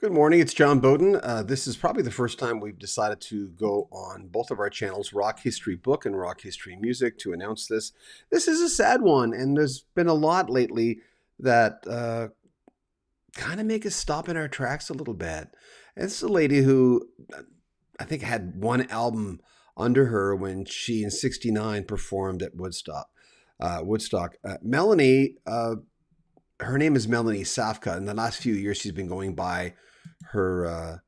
Good morning, it's John Bowden. This is probably the first time we've decided to go on both of our channels, Rock History Book and Rock History Music, to announce this. This is a sad one, and there's been a lot lately that kind of make us stop in our tracks a little bit. And this is a lady who I think had one album under her when she, in '69, performed at Woodstock. Melanie, her name is Melanie Safka. In the last few years, she's been going by her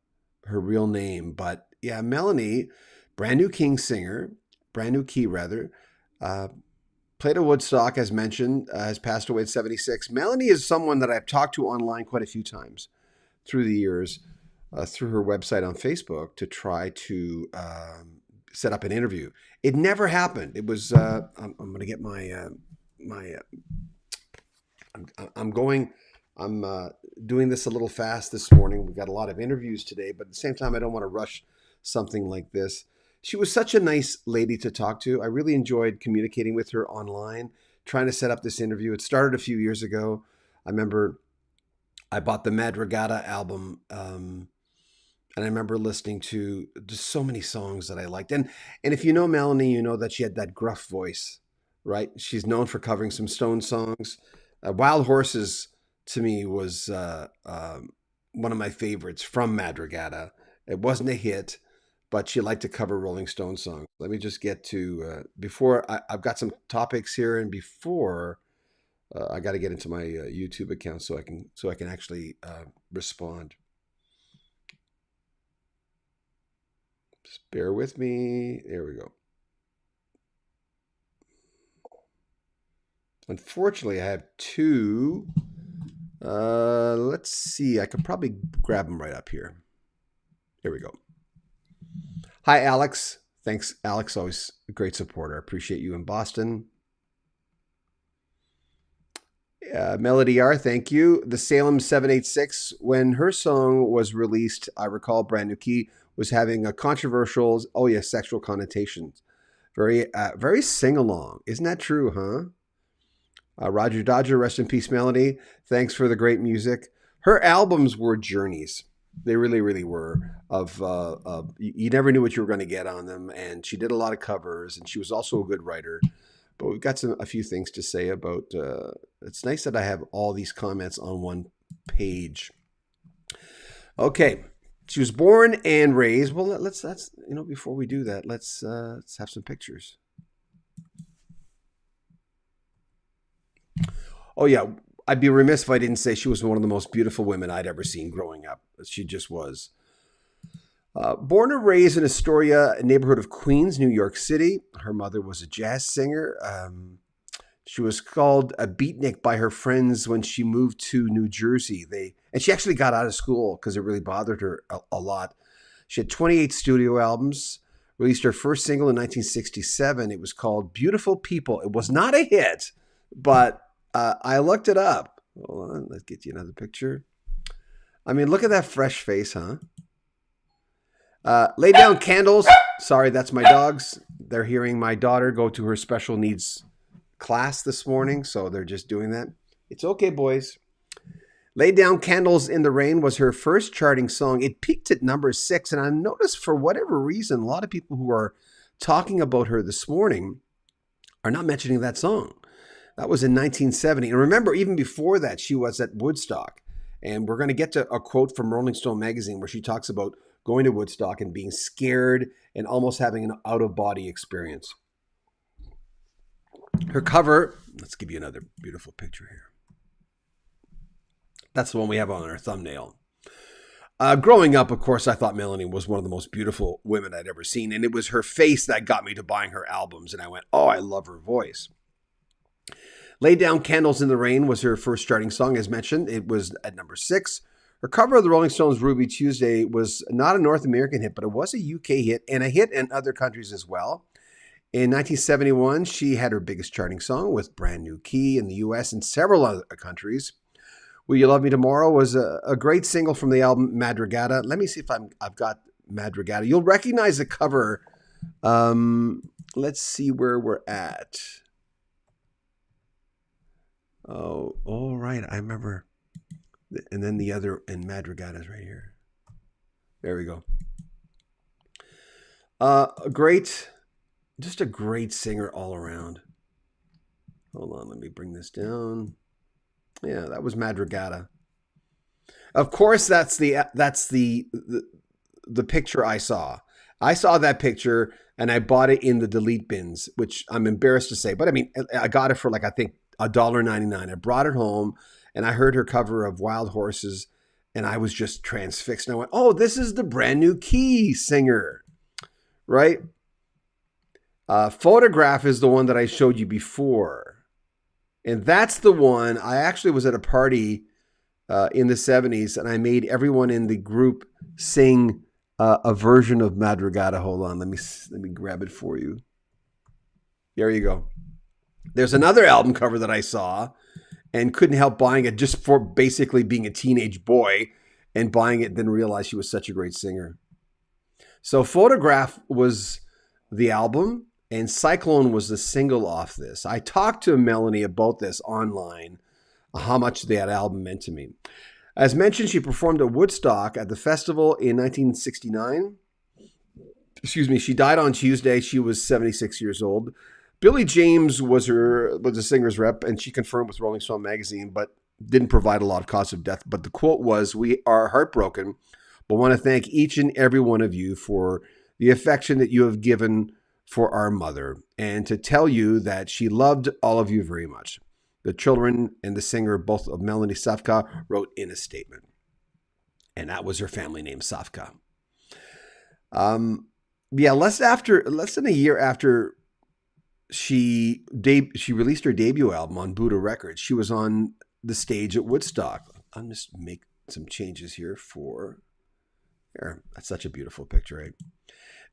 real name. But yeah, Melanie, brand new king singer, brand new key rather, uh, played at Woodstock as mentioned, has passed away at 76. Melanie is someone that I've talked to online quite a few times through the years, through her website on Facebook to try to set up an interview. It never happened. It was I'm going to get my I'm going. I'm doing this a little fast this morning. We've got a lot of interviews today, but at the same time, I don't want to rush something like this. She was such a nice lady to talk to. I really enjoyed communicating with her online, trying to set up this interview. It started a few years ago. I remember I bought the Madrigada album, and I remember listening to just so many songs that I liked. And if you know Melanie, you know that she had that gruff voice, right? She's known for covering some Stone songs. Wild Horses to me was one of my favorites from Madrigada. It wasn't a hit, but she liked to cover Rolling Stone songs. Let me just get to I've got some topics here, and before I got to get into my YouTube account so I can actually respond. Just bear with me. There we go. Unfortunately, I have two. Let's see. I could probably grab them right up here. Here we go. Hi, Alex. Thanks, Alex. Always a great supporter. I appreciate you in Boston. Melody R, thank you. The Salem 786, when her song was released, I recall Brand New Key was having a controversial, oh yeah, sexual connotations. Very sing along. Isn't that true, huh? Roger Dodger, rest in peace, Melody. Thanks for the great music. Her albums were journeys. They really, really were. You never knew what you were going to get on them, and she did a lot of covers, and she was also a good writer. But we've got a few things to say about. It's nice that I have all these comments on one page. Okay, she was born and raised. Well, let's before we do that, let's have some pictures. Oh yeah, I'd be remiss if I didn't say she was one of the most beautiful women I'd ever seen growing up. She just was. Born and raised in Astoria, a neighborhood of Queens, New York City. Her mother was a jazz singer. She was called a beatnik by her friends when she moved to New Jersey. And she actually got out of school because it really bothered her a lot. She had 28 studio albums. Released her first single in 1967. It was called "Beautiful People." It was not a hit, but I looked it up. Hold on, let's get you another picture. I mean, look at that fresh face, huh? Lay down candles. Sorry, that's my dogs. They're hearing my daughter go to her special needs class this morning, so they're just doing that. It's okay, boys. Lay Down Candles in the Rain was her first charting song. It peaked at number 6, and I noticed for whatever reason, a lot of people who are talking about her this morning are not mentioning that song. That was in 1970. And remember, even before that, she was at Woodstock. And we're going to get to a quote from Rolling Stone magazine where she talks about going to Woodstock and being scared and almost having an out-of-body experience. Her cover, let's give you another beautiful picture here. That's the one we have on our thumbnail. Growing up, of course, I thought Melanie was one of the most beautiful women I'd ever seen. And it was her face that got me to buying her albums. And I went, oh, I love her voice. Lay Down Candles in the Rain was her first charting song, as mentioned. It was at number 6. Her cover of the Rolling Stones' Ruby Tuesday was not a North American hit, but it was a UK hit and a hit in other countries as well. In 1971, she had her biggest charting song with Brand New Key in the US and several other countries. Will You Love Me Tomorrow was a great single from the album Madrigada. Let me see if I've got Madrigada. You'll recognize the cover. Let's see where we're at. Oh, all right. I remember. and then the other, and Madrigada's right here. There we go. Just a great singer all around. Hold on, let me bring this down. Yeah, that was Madrigada. Of course, that's the picture I saw. I saw that picture and I bought it in the delete bins, which I'm embarrassed to say, but I mean, I got it for like I think $1.99. I brought it home and I heard her cover of Wild Horses, and I was just transfixed. And I went, "Oh, this is the brand new Key singer, right?" Photograph is the one that I showed you before. And that's the one. I actually was at a party in the 70s, and I made everyone in the group sing a version of Madrigada. Hold on, let me grab it for you. There you go. There's another album cover that I saw and couldn't help buying it just for basically being a teenage boy and buying it, then realized she was such a great singer. So Photograph was the album, and Cyclone was the single off this. I talked to Melanie about this online, how much that album meant to me. As mentioned, she performed at Woodstock at the festival in 1969. Excuse me, she died on Tuesday. She was 76 years old. Billy James was a singer's rep, and she confirmed with Rolling Stone magazine, but didn't provide a lot of cause of death. But the quote was, "We are heartbroken, but want to thank each and every one of you for the affection that you have given for our mother, and to tell you that she loved all of you very much." The children and the singer, both of Melanie Safka, wrote in a statement. And that was her family name, Safka. Less than a year after she released her debut album on Buddha Records, she was on the stage at Woodstock. I'll just make some changes here that's such a beautiful picture, right?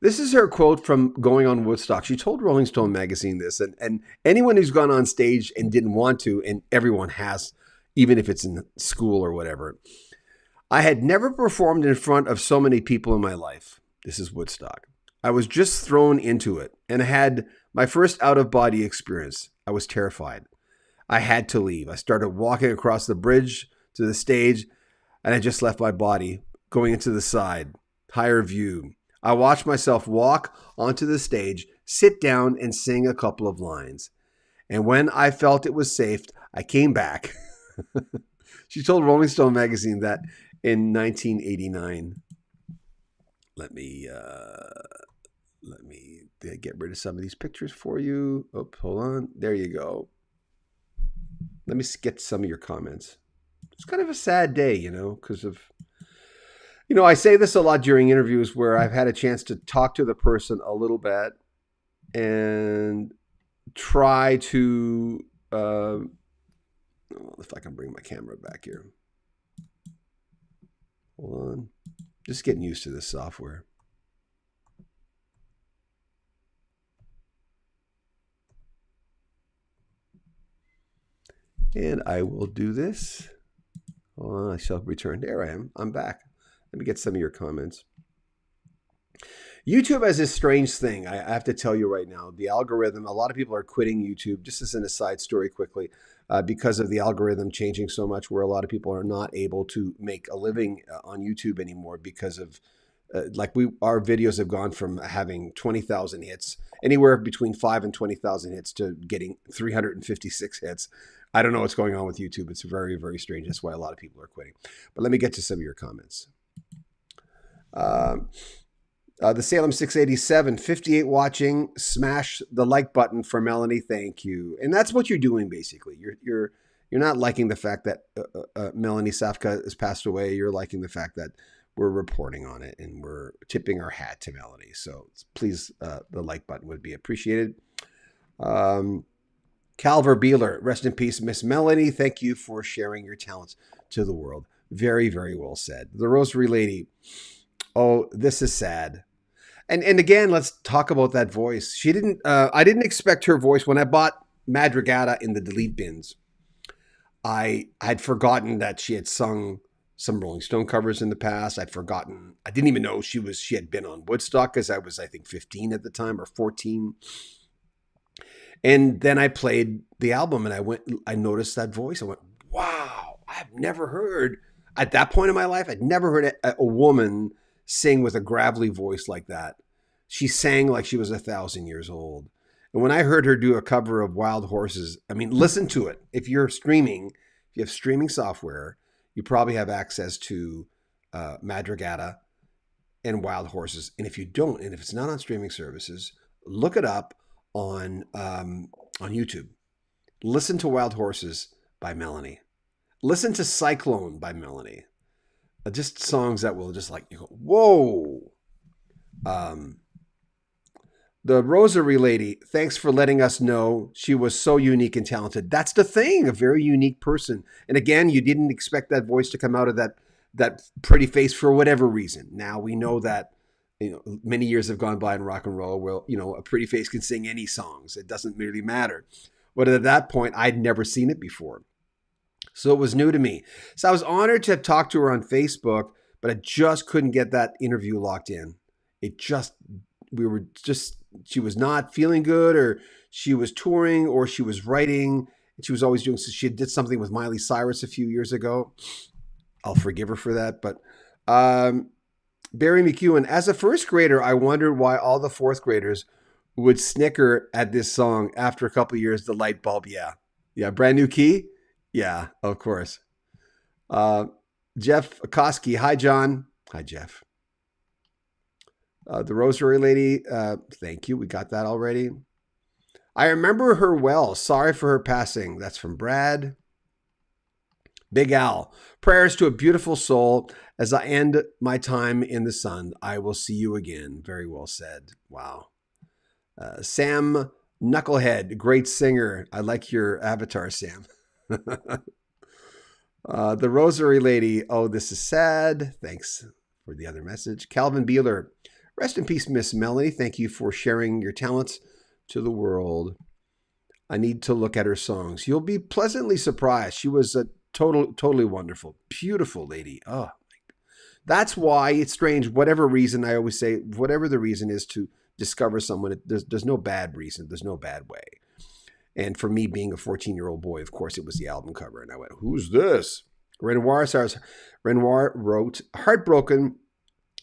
This is her quote from going on Woodstock. She told Rolling Stone magazine this, and anyone who's gone on stage and didn't want to, and everyone has, even if it's in school or whatever. "I had never performed in front of so many people in my life." This is Woodstock. "I was just thrown into it, and I had my first out-of-body experience. I was terrified. I had to leave. I started walking across the bridge to the stage, and I just left my body, going into the side, higher view. I watched myself walk onto the stage, sit down, and sing a couple of lines. And when I felt it was safe, I came back." She told Rolling Stone magazine that in 1989. Let me get rid of some of these pictures for you. Oh, hold on. There you go. Let me get some of your comments. It's kind of a sad day, because of... I say this a lot during interviews where I've had a chance to talk to the person a little bit and try to, if I can bring my camera back here. Hold on. Just getting used to this software. And I will do this. Hold on, I shall return. There I am. I'm back. Let me get some of your comments. YouTube has this strange thing. I have to tell you right now, the algorithm, a lot of people are quitting YouTube, just as an aside story quickly, because of the algorithm changing so much, where a lot of people are not able to make a living on YouTube anymore because of, our videos have gone from having 20,000 hits, anywhere between 5 and 20,000 hits, to getting 356 hits. I don't know what's going on with YouTube. It's very, very strange. That's why a lot of people are quitting. But let me get to some of your comments. The Salem 687, 58 watching. Smash the like button for Melanie. Thank you. And that's what you're doing, basically. You're not liking the fact that Melanie Safka has passed away. You're liking the fact that we're reporting on it and we're tipping our hat to Melanie. So please, the like button would be appreciated. Calver Beeler, rest in peace, Miss Melanie. Thank you for sharing your talents to the world. Very, very well said. The Rosary Lady. Oh, this is sad. And again, let's talk about that voice. She didn't. I didn't expect her voice when I bought Madrigada in the delete bins. I had forgotten that she had sung some Rolling Stone covers in the past. I'd forgotten. I didn't even know she had been on Woodstock, because I was, I think, 15 at the time, or 14. And then I played the album and I noticed that voice. I went, wow, I've never heard At that point in my life, I'd never heard a woman sing with a gravelly voice like that. She sang like she was 1,000 years old. And when I heard her do a cover of Wild Horses, I mean, listen to it. If you're streaming, if you have streaming software, you probably have access to Madrigata and Wild Horses. And if you don't, and if it's not on streaming services, look it up on YouTube. Listen to Wild Horses by Melanie. Listen to Cyclone by Melanie. Just songs that will just like you go, whoa. The Rosary Lady, thanks for letting us know she was so unique and talented. That's the thing, a very unique person. And again, you didn't expect that voice to come out of that pretty face for whatever reason. Now we know that, many years have gone by in rock and roll where, a pretty face can sing any songs. It doesn't really matter. But at that point, I'd never seen it before. So it was new to me. So I was honored to have talked to her on Facebook, but I just couldn't get that interview locked in. She was not feeling good, or she was touring, or she was writing. And she was always doing, so she did something with Miley Cyrus a few years ago. I'll forgive her for that. But Barry McEwen, as a first grader, I wondered why all the fourth graders would snicker at this song after a couple of years. The light bulb, yeah. Yeah, brand new key? Yeah, of course. Jeff Koski, hi, John. Hi, Jeff. The Rosary Lady, thank you. We got that already. I remember her well. Sorry for her passing. That's from Brad. Big Al, prayers to a beautiful soul. As I end my time in the sun, I will see you again. Very well said. Wow. Sam Knucklehead, great singer. I like your avatar, Sam. The Rosary Lady, oh, this is sad. Thanks for the other message. Calvin Beeler, rest in peace, Miss Melanie. Thank you for sharing your talents to the world. I need to look at her songs. You'll be pleasantly surprised. She was a totally wonderful, beautiful lady. Oh, that's why it's strange. Whatever reason, I always say, whatever the reason is to discover someone, there's no bad reason. There's no bad way. And for me, being a 14-year-old boy, of course, it was the album cover. And I went, who's this? Renoir wrote, Heartbroken.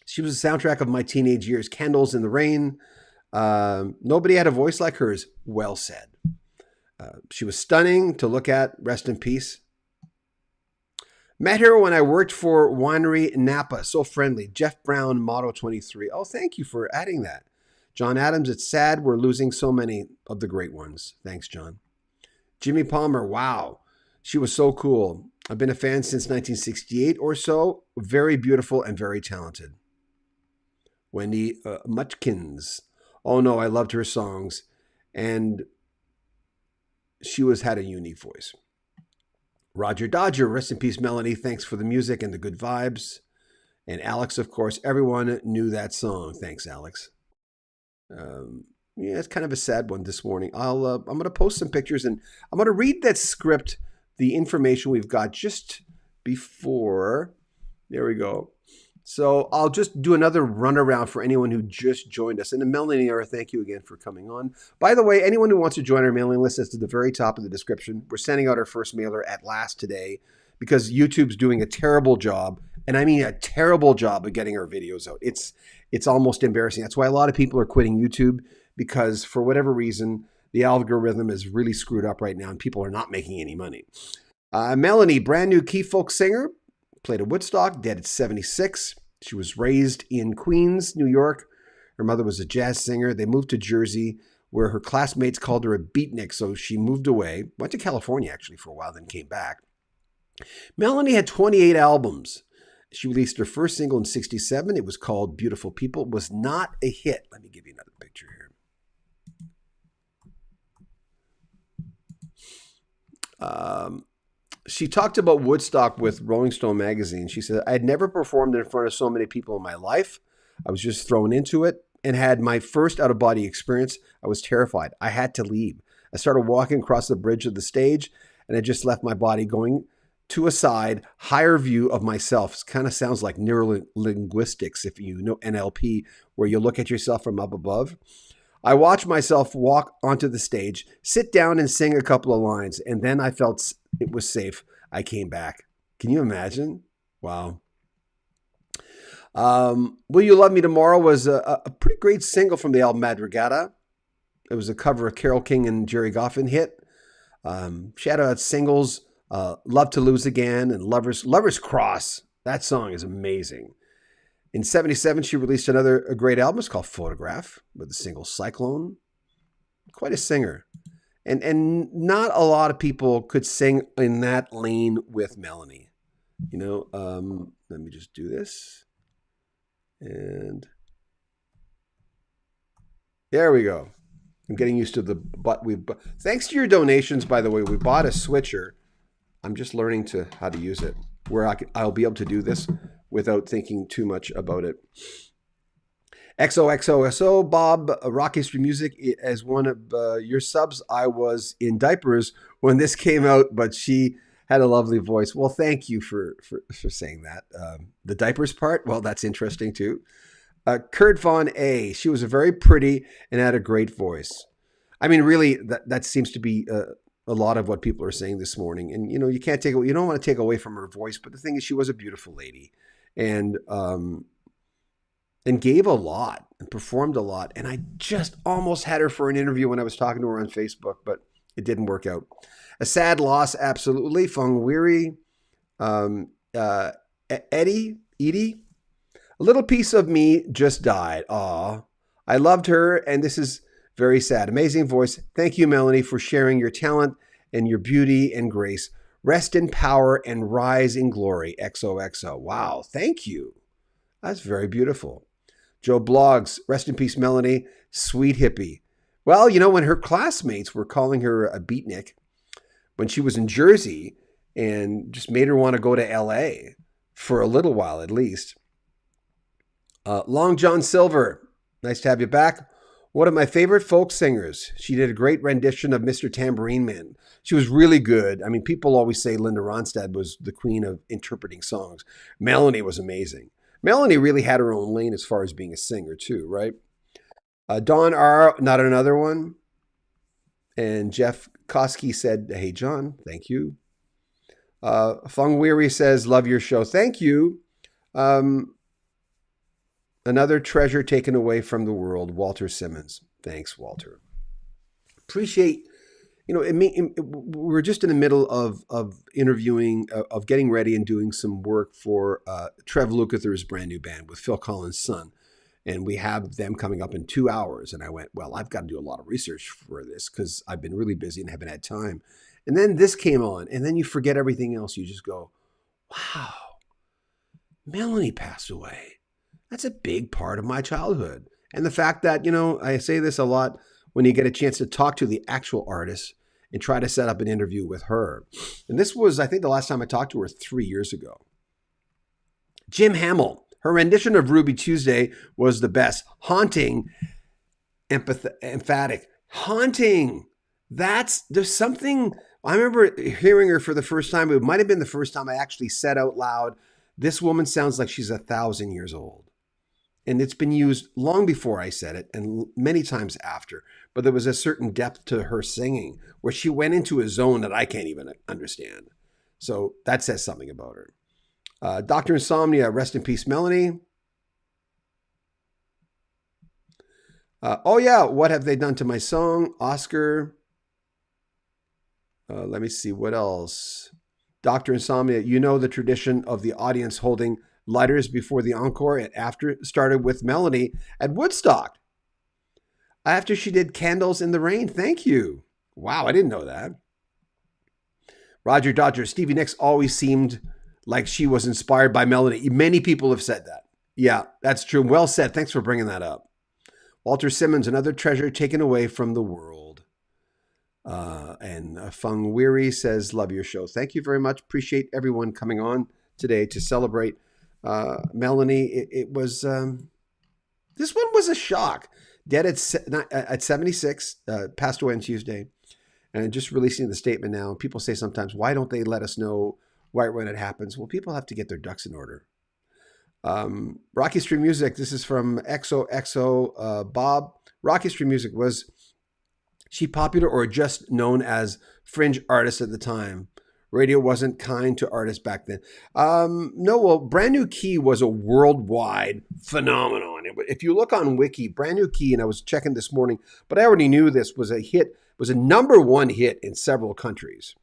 She was the soundtrack of my teenage years. Candles in the Rain. Nobody had a voice like hers. Well said. She was stunning to look at. Rest in peace. Met her when I worked for Winery Napa. So friendly. Jeff Brown, Motto 23. Oh, thank you for adding that. John Adams, it's sad we're losing so many of the great ones. Thanks, John. Jimmy Palmer, wow. She was so cool. I've been a fan since 1968 or so. Very beautiful and very talented. Wendy Mutkins. Oh, no, I loved her songs. And she had a unique voice. Roger Dodger, rest in peace, Melanie. Thanks for the music and the good vibes. And Alex, of course, everyone knew that song. Thanks, Alex. Yeah, it's kind of a sad one this morning. I'm going to post some pictures, and I'm going to read that script, the information we've got just before. There we go. So I'll just do another runaround for anyone who just joined us. And Melanie, thank you again for coming on. By the way, anyone who wants to join our mailing list, it's at the very top of the description. We're sending out our first mailer at last today because YouTube's doing a terrible job. And I mean a terrible job of getting our videos out. It's almost embarrassing. That's why a lot of people are quitting YouTube, because for whatever reason, the algorithm is really screwed up right now and people are not making any money. Melanie, brand new key folk singer, played at Woodstock, dead at 76. She was raised in Queens, New York. Her mother was a jazz singer. They moved to Jersey, where her classmates called her a beatnik, so she moved away. Went to California, actually, for a while, then came back. Melanie had 28 albums. She released her first single in 1967. It was called Beautiful People. It was not a hit. Let me give you another picture here. She talked about Woodstock with Rolling Stone magazine. She said, I had never performed in front of so many people in my life. I was just thrown into it and had my first out-of-body experience. I was terrified. I had to leave. I started walking across the bridge of the stage, and I just left my body going to a side, higher view of myself. It kind of sounds like neurolinguistics, if you know NLP, where you look at yourself from up above. I watched myself walk onto the stage, sit down and sing a couple of lines, and then I felt it was safe. I came back. Can you imagine? Wow. Will You Love Me Tomorrow was a pretty great single from the album Madrugada. It was a cover of Carole King and Jerry Goffin hit. Shout out singles, Love to Lose Again and Lovers Cross. That song is amazing. In 77, she released another a great album. It's called Photograph with the single Cyclone. Quite a singer. And not a lot of people could sing in that lane with Melanie. Let me just do this. And there we go. I'm getting used to the but we. Thanks to your donations, by the way, we bought a switcher. I'm just learning how to use it, where I'll be able to do this without thinking too much about it. XOXOSO, Bob, Rock History Music, as one of your subs. I was in diapers when this came out, but she had a lovely voice. Well, thank you for saying that. The diapers part, well, that's interesting too. Kurt Von A. She was very pretty and had a great voice. I mean, really, that seems to be a lot of what people are saying this morning. And you don't want to take away from her voice, but the thing is, she was a beautiful lady, and gave a lot and performed a lot. And I just almost had her for an interview when I was talking to her on Facebook, but it didn't work out. A sad loss, absolutely. Feng Weary, Edie. A little piece of me just died. Aw, I loved her, and this is very sad. Amazing voice. Thank you, Melanie, for sharing your talent and your beauty and grace. Rest in power and rise in glory. XOXO. Wow, thank you. That's very beautiful. Joe Blogs, rest in peace, Melanie. Sweet hippie. Well, when her classmates were calling her a beatnik when she was in Jersey and just made her want to go to LA for a little while at least. Long John Silver, nice to have you back. One of my favorite folk singers. She did a great rendition of Mr. Tambourine Man. She was really good. I mean, people always say Linda Ronstadt was the queen of interpreting songs. Melanie was amazing. Melanie really had her own lane as far as being a singer too, right? Don R., not another one. And Jeff Koski said, hey, John, thank you. Feng Weary says, love your show. Thank you. Another treasure taken away from the world, Walter Simmons. Thanks, Walter. Appreciate, we're just in the middle of interviewing, of getting ready and doing some work for Trev Lukather's brand new band with Phil Collins' son. And we have them coming up in 2 hours. And I went, well, I've got to do a lot of research for this because I've been really busy and haven't had time. And then this came on, and then you forget everything else. You just go, wow, Melanie passed away. That's a big part of my childhood. And the fact that, I say this a lot when you get a chance to talk to the actual artist and try to set up an interview with her. And this was, I think, the last time I talked to her 3 years ago. Jim Hamill. Her rendition of Ruby Tuesday was the best. Haunting, emphatic. Haunting. There's something, I remember hearing her for the first time. It might have been the first time I actually said out loud, this woman sounds like she's 1,000 years old. And it's been used long before I said it and many times after. But there was a certain depth to her singing where she went into a zone that I can't even understand. So that says something about her. Dr. Insomnia, rest in peace, Melanie. Oh, yeah, what have they done to my song? Oscar. Let me see, what else? Dr. Insomnia, the tradition of the audience holding lighters before the encore and after started with Melanie at Woodstock. After she did Candles in the Rain. Thank you. Wow, I didn't know that. Roger Dodger, Stevie Nicks always seemed like she was inspired by Melanie. Many people have said that. Yeah, that's true. Well said. Thanks for bringing that up. Walter Simmons, another treasure taken away from the world. And Feng Weary says, love your show. Thank you very much. Appreciate everyone coming on today to celebrate Melanie. It was, this one was a shock. Dead at 76, passed away on Tuesday. And just releasing the statement now. People say sometimes, why don't they let us know right when it happens? Well, people have to get their ducks in order. Rock History Music. This is from XOXO Bob. Rock History Music, was she popular or just known as fringe artist at the time? Radio wasn't kind to artists back then. No, well, Brand New Key was a worldwide phenomenon. If you look on Wiki, Brand New Key, and I was checking this morning, but I already knew this was a hit, was a #1 hit in several countries.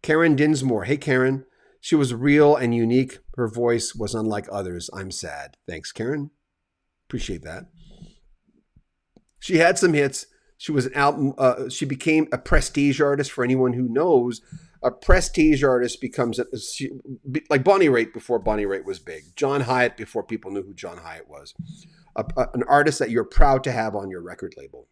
Karen Dinsmore. Hey, Karen. She was real and unique. Her voice was unlike others. I'm sad. Thanks, Karen. Appreciate that. She had some hits. She was an album. She became a prestige artist. For anyone who knows, a prestige artist becomes like Bonnie Raitt before Bonnie Raitt was big. John Hyatt before people knew who John Hyatt was. An artist that you're proud to have on your record label,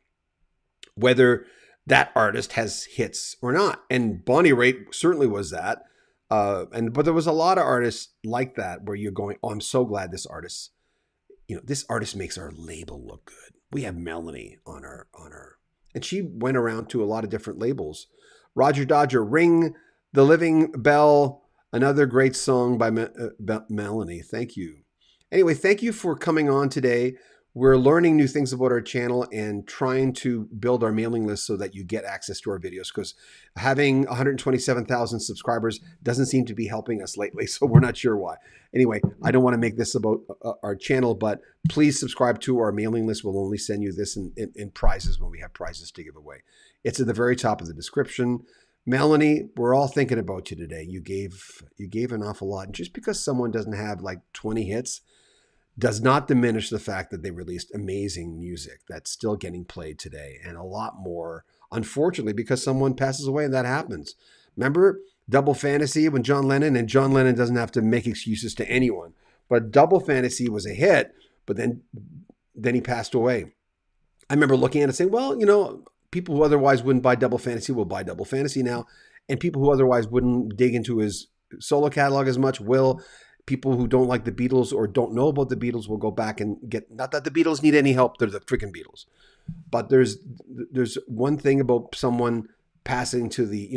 whether that artist has hits or not. And Bonnie Raitt certainly was that. But there was a lot of artists like that where you're going, oh, I'm so glad this artist, this artist makes our label look good. We have Melanie on her, and she went around to a lot of different labels. Roger Dodger, Ring the Living Bell, another great song by Melanie. Thank you. Anyway, thank you for coming on today. We're learning new things about our channel and trying to build our mailing list so that you get access to our videos, because having 127,000 subscribers doesn't seem to be helping us lately, so we're not sure why. Anyway, I don't want to make this about our channel, but please subscribe to our mailing list. We'll only send you this in prizes when we have prizes to give away. It's at the very top of the description. Melanie, we're all thinking about you today. You gave an awful lot. And just because someone doesn't have like 20 hits does not diminish the fact that they released amazing music that's still getting played today, and a lot more, unfortunately, because someone passes away and that happens. Remember Double Fantasy when John Lennon doesn't have to make excuses to anyone, but Double Fantasy was a hit, but then he passed away. I remember looking at it saying, well, people who otherwise wouldn't buy Double Fantasy will buy Double Fantasy now, and people who otherwise wouldn't dig into his solo catalog as much will. People who don't like the Beatles or don't know about the Beatles will go back and get, not that the Beatles need any help, they're the freaking Beatles. But there's one thing about someone passing to the,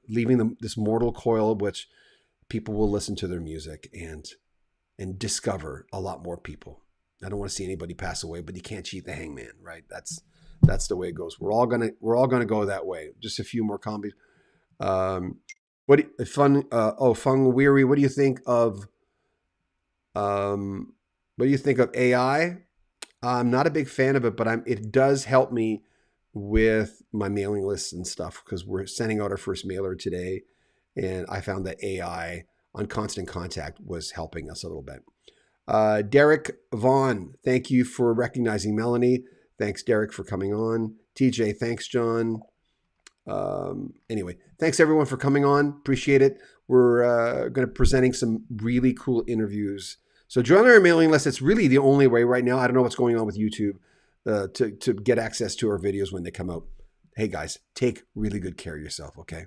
leaving this mortal coil, which people will listen to their music and discover a lot more people. I don't want to see anybody pass away, but you can't cheat the hangman, right? That's the way it goes. We're all gonna go that way. Just a few more combis. Fung Weary, what do you think of AI? I'm not a big fan of it, but it does help me with my mailing lists and stuff, because we're sending out our first mailer today, and I found that AI on Constant Contact was helping us a little bit. Derek Vaughn, thank you for recognizing Melanie. Thanks, Derek, for coming on. TJ, thanks, John. Anyway, thanks everyone for coming on. Appreciate it. We're going to be presenting some really cool interviews. So join our mailing list. It's really the only way right now. I don't know what's going on with YouTube to get access to our videos when they come out. Hey guys, take really good care of yourself, okay?